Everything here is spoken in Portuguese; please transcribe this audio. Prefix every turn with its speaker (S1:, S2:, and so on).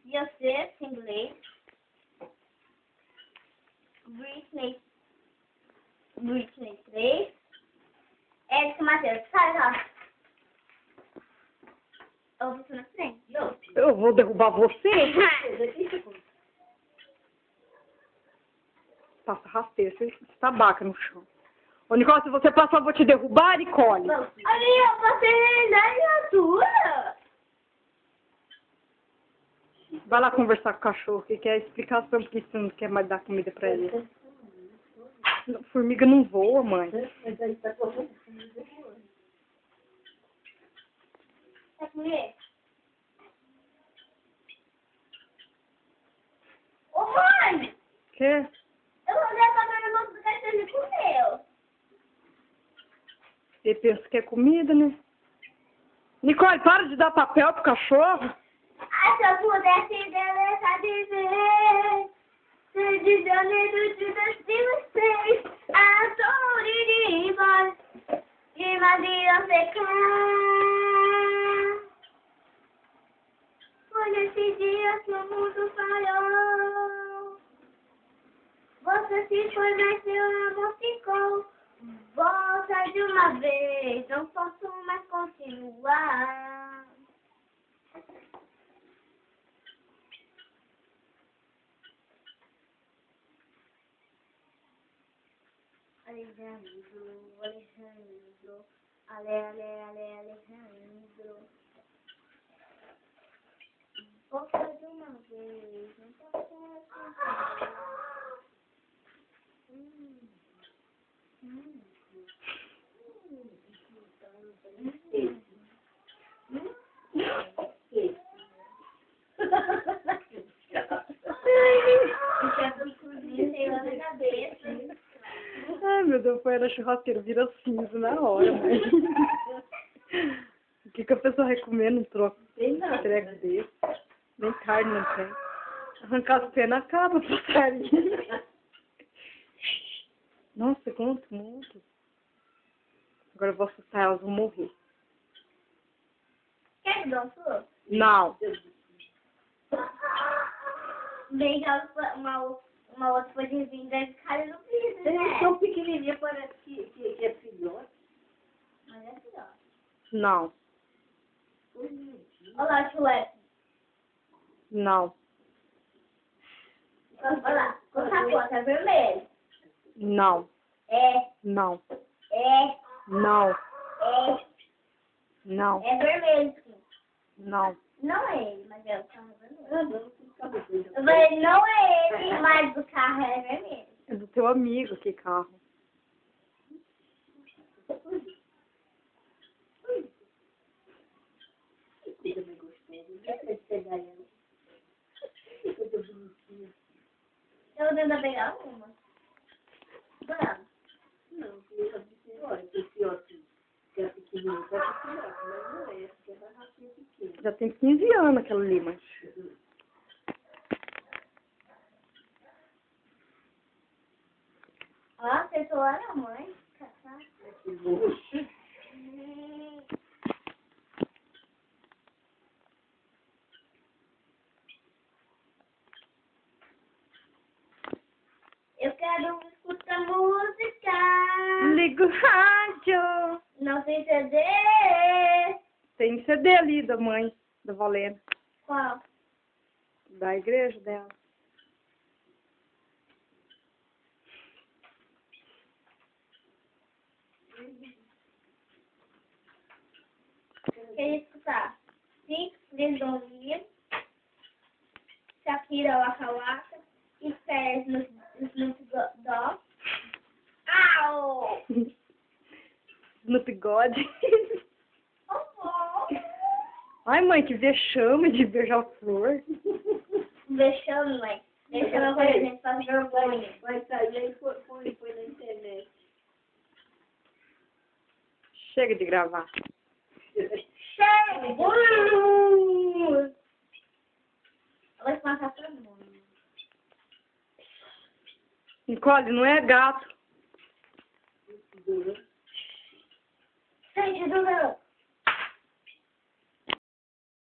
S1: Joseph, inglês. Britney 3. Érico Matheus, sai lá. Eu vou na frente. Não.
S2: Eu vou derrubar você. Passa rasteira, você tabaca no chão. Ô, Nicole, se você passar, eu vou te derrubar, Nicole.
S1: Ali, eu passei na altura.
S2: Vai lá conversar com o cachorro, que quer explicar sobre o que você não quer mais dar comida pra ele. Formiga não voa, mãe.
S1: Quer comer? Ô, mãe!
S2: Quer?
S1: Eu vou levar meu irmão do cachorro e comeu.
S2: Ele pensa que é comida, né? Nicole, para de dar papel pro cachorro.
S1: Ah, se eu pudesse deletar de ver, se de janeiro de 2006, a dor iria embora e Maria secar. Foi nesse dia que o mundo falhou. Você se foi, mas seu amor ficou. Volta de uma vez, não posso mais continuar. Alejandro, Alejandro. Volta de uma vez, não posso mais continuar.
S2: Ai, meu Deus, foi na churrasqueira, vira cinza na hora, mãe. O que a pessoa recomenda um troco entrega desse? Nem carne não tem. Arrancar as penas acaba, passarinho. Nossa, quanto muito. Agora eu vou assustar elas, vão morrer.
S1: Quer que dê um suco?
S2: Não.
S1: Bem, uma outra coisinha deve ficar no vidro, né?
S3: Eles são pequenininhos, parece que é filhote.
S1: Mas é pior.
S2: Não.
S1: Olha lá, chulé.
S2: Não.
S1: Olha lá, com essa cor, tá vermelho.
S2: Não.
S1: É,
S2: Não.
S1: não.
S2: Não.
S1: É vermelho, sim.
S2: Não.
S1: Não é ele, mas é o carro vermelho.
S3: Não,
S1: Não é ele, mas o carro é vermelho.
S2: É do teu amigo, que carro.
S3: coisa mais gostosa. Deixa eu pegar ela. Que coisa bonitinha.
S1: Eu vou tentar pegar uma. Vamos.
S3: Não, eu disse, olha, esse ótimo. Que é pequenininho, tá pequenininho, mas não é, porque é da racinha pequena.
S2: Já tem 15 anos aquela ali, mas...
S1: Ó, acertou lá na mãe.
S3: Que luxo.
S1: Eu quero escutar música.
S2: Liga o rádio.
S1: Não tem CD.
S2: Tem CD ali da mãe, da Valena.
S1: Qual?
S2: Da igreja dela.
S1: Quer escutar? Six, Lindonzinho. Shakira Waka Waka. Stairs Snoop Dogg. Au!
S2: No bigode.
S1: Oh,
S2: Ai, mãe, que vexame de beijar flor.
S1: vexame, mãe. Vexame quando a gente faz vergonha.
S3: Vai sair aí, põe na internet.
S2: Chega de gravar.
S1: Chega! Vai espantar todo mundo.
S2: Nicole, não é gato.
S1: Gente, Dudu!